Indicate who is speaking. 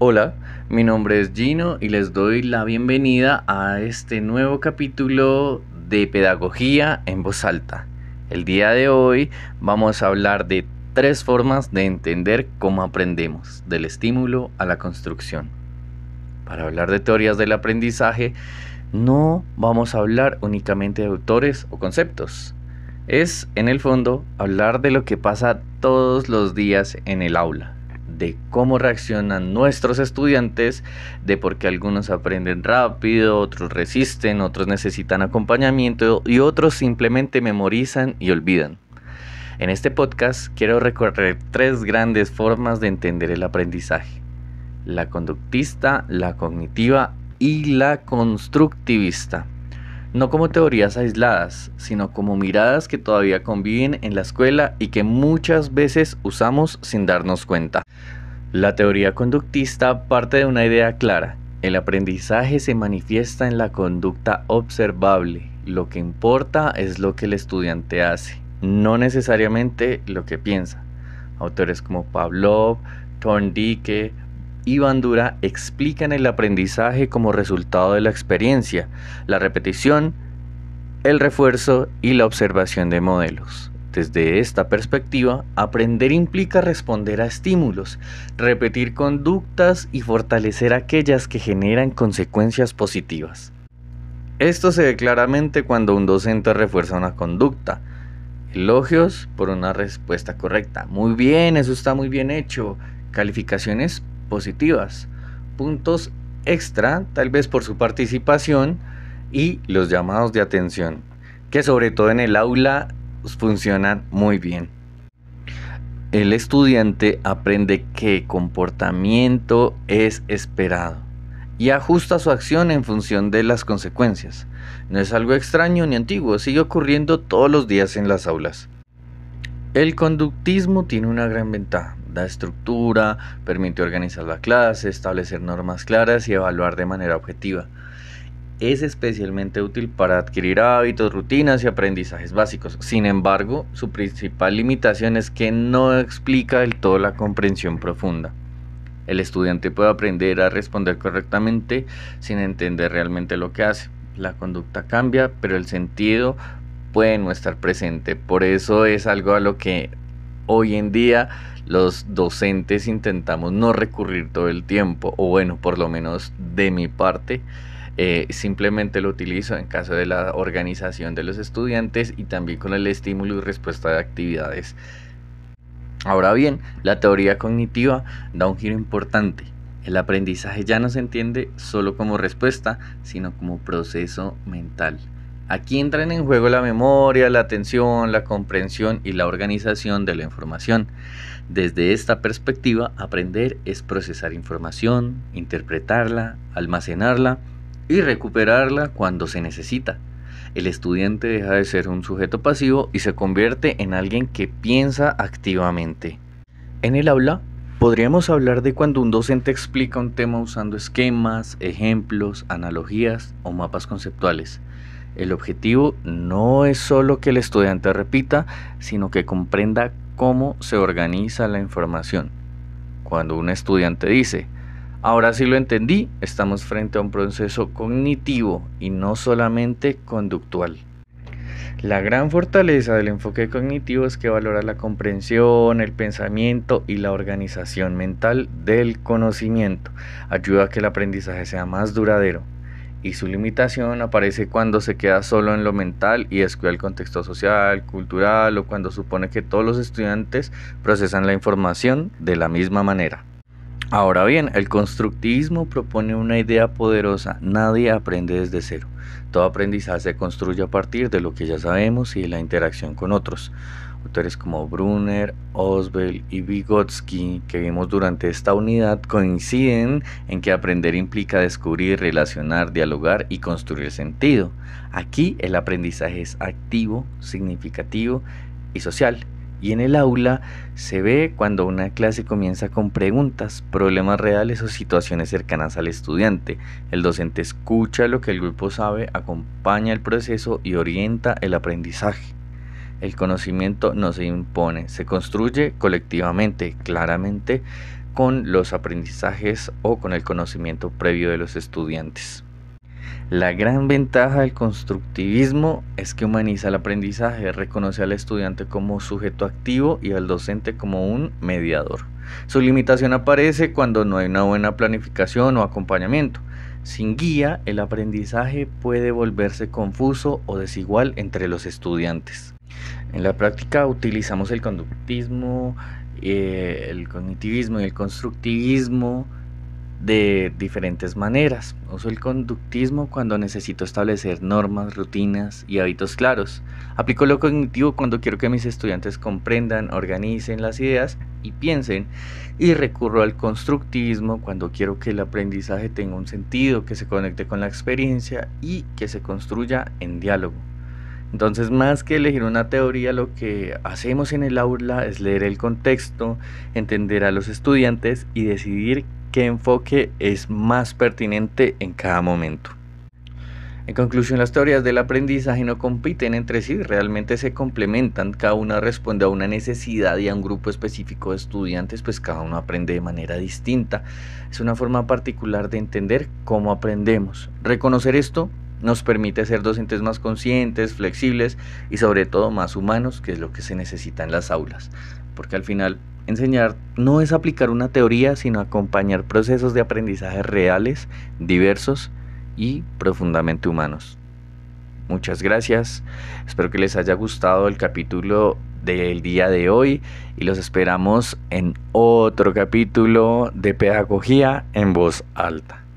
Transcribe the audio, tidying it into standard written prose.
Speaker 1: Hola, mi nombre es Gino y les doy la bienvenida a este nuevo capítulo de Pedagogía en Voz Alta. El día de hoy vamos a hablar de 3 formas de entender cómo aprendemos, del estímulo a la construcción. Para hablar de teorías del aprendizaje, no vamos a hablar únicamente de autores o conceptos. Es, en el fondo, hablar de lo que pasa todos los días en el aula, de cómo reaccionan nuestros estudiantes, de por qué algunos aprenden rápido, otros resisten, otros necesitan acompañamiento y otros simplemente memorizan y olvidan. En este podcast quiero recorrer 3 grandes formas de entender el aprendizaje: la conductista, la cognitiva y la constructivista. No como teorías aisladas, sino como miradas que todavía conviven en la escuela y que muchas veces usamos sin darnos cuenta. La teoría conductista parte de una idea clara: el aprendizaje se manifiesta en la conducta observable. Lo que importa es lo que el estudiante hace, no necesariamente lo que piensa. Autores como Pavlov, Thorndike y Bandura explican el aprendizaje como resultado de la experiencia, la repetición, el refuerzo y la observación de modelos. Desde esta perspectiva, aprender implica responder a estímulos, repetir conductas y fortalecer aquellas que generan consecuencias positivas. Esto se ve claramente cuando un docente refuerza una conducta. Elogios por una respuesta correcta. Muy bien, eso está muy bien hecho. Calificaciones positivas. Puntos extra, tal vez por su participación, y los llamados de atención, que sobre todo en el aula funcionan muy bien. El estudiante aprende qué comportamiento es esperado y ajusta su acción en función de las consecuencias. No es algo extraño ni antiguo, sigue ocurriendo todos los días en las aulas. El conductismo tiene una gran ventaja: da estructura, permite organizar la clase, establecer normas claras y evaluar de manera objetiva. Es especialmente útil para adquirir hábitos, rutinas y aprendizajes básicos. Sin embargo, su principal limitación es que no explica del todo la comprensión profunda. El estudiante puede aprender a responder correctamente sin entender realmente lo que hace. La conducta cambia, pero el sentido puede no estar presente. Por eso es algo a lo que hoy en día los docentes intentamos no recurrir todo el tiempo, o bueno, por lo menos de mi parte. Simplemente lo utilizo en caso de la organización de los estudiantes y también con el estímulo y respuesta de actividades. Ahora bien, la teoría cognitiva da un giro importante. El aprendizaje ya no se entiende solo como respuesta, sino como proceso mental. Aquí entran en juego la memoria, la atención, la comprensión y la organización de la información. Desde esta perspectiva, aprender es procesar información, interpretarla, almacenarla y recuperarla cuando se necesita. El estudiante deja de ser un sujeto pasivo y se convierte en alguien que piensa activamente. En el aula, podríamos hablar de cuando un docente explica un tema usando esquemas, ejemplos, analogías o mapas conceptuales. El objetivo no es solo que el estudiante repita, sino que comprenda cómo se organiza la información. Cuando un estudiante dice: ahora sí lo entendí, estamos frente a un proceso cognitivo y no solamente conductual. La gran fortaleza del enfoque cognitivo es que valora la comprensión, el pensamiento y la organización mental del conocimiento. Ayuda a que el aprendizaje sea más duradero. Y su limitación aparece cuando se queda solo en lo mental y descuida el contexto social, cultural, o cuando supone que todos los estudiantes procesan la información de la misma manera. Ahora bien, el constructivismo propone una idea poderosa: nadie aprende desde cero. Todo aprendizaje se construye a partir de lo que ya sabemos y de la interacción con otros. Autores como Brunner, Oswald y Vygotsky, que vimos durante esta unidad, coinciden en que aprender implica descubrir, relacionar, dialogar y construir sentido. Aquí el aprendizaje es activo, significativo y social. Y en el aula se ve cuando una clase comienza con preguntas, problemas reales o situaciones cercanas al estudiante. El docente escucha lo que el grupo sabe, acompaña el proceso y orienta el aprendizaje. El conocimiento no se impone, se construye colectivamente. Claramente, con los aprendizajes o con el conocimiento previo de los estudiantes. La gran ventaja del constructivismo es que humaniza el aprendizaje, reconoce al estudiante como sujeto activo y al docente como un mediador. Su limitación aparece cuando no hay una buena planificación o acompañamiento. Sin guía, el aprendizaje puede volverse confuso o desigual entre los estudiantes. En la práctica utilizamos el conductismo, el cognitivismo y el constructivismo de diferentes maneras. Uso el conductismo cuando necesito establecer normas, rutinas y hábitos claros. Aplico lo cognitivo cuando quiero que mis estudiantes comprendan, organicen las ideas y piensen. Y recurro al constructivismo cuando quiero que el aprendizaje tenga un sentido, que se conecte con la experiencia y que se construya en diálogo. Entonces, más que elegir una teoría, lo que hacemos en el aula es leer el contexto, entender a los estudiantes y decidir qué enfoque es más pertinente en cada momento. En conclusión, las teorías del aprendizaje no compiten entre sí, realmente se complementan, cada una responde a una necesidad y a un grupo específico de estudiantes, pues cada uno aprende de manera distinta. Es una forma particular de entender cómo aprendemos. Reconocer esto nos permite ser docentes más conscientes, flexibles y sobre todo más humanos, que es lo que se necesita en las aulas, porque al final enseñar no es aplicar una teoría, sino acompañar procesos de aprendizaje reales, diversos y profundamente humanos. Muchas gracias, espero que les haya gustado el capítulo del día de hoy y los esperamos en otro capítulo de Pedagogía en Voz Alta.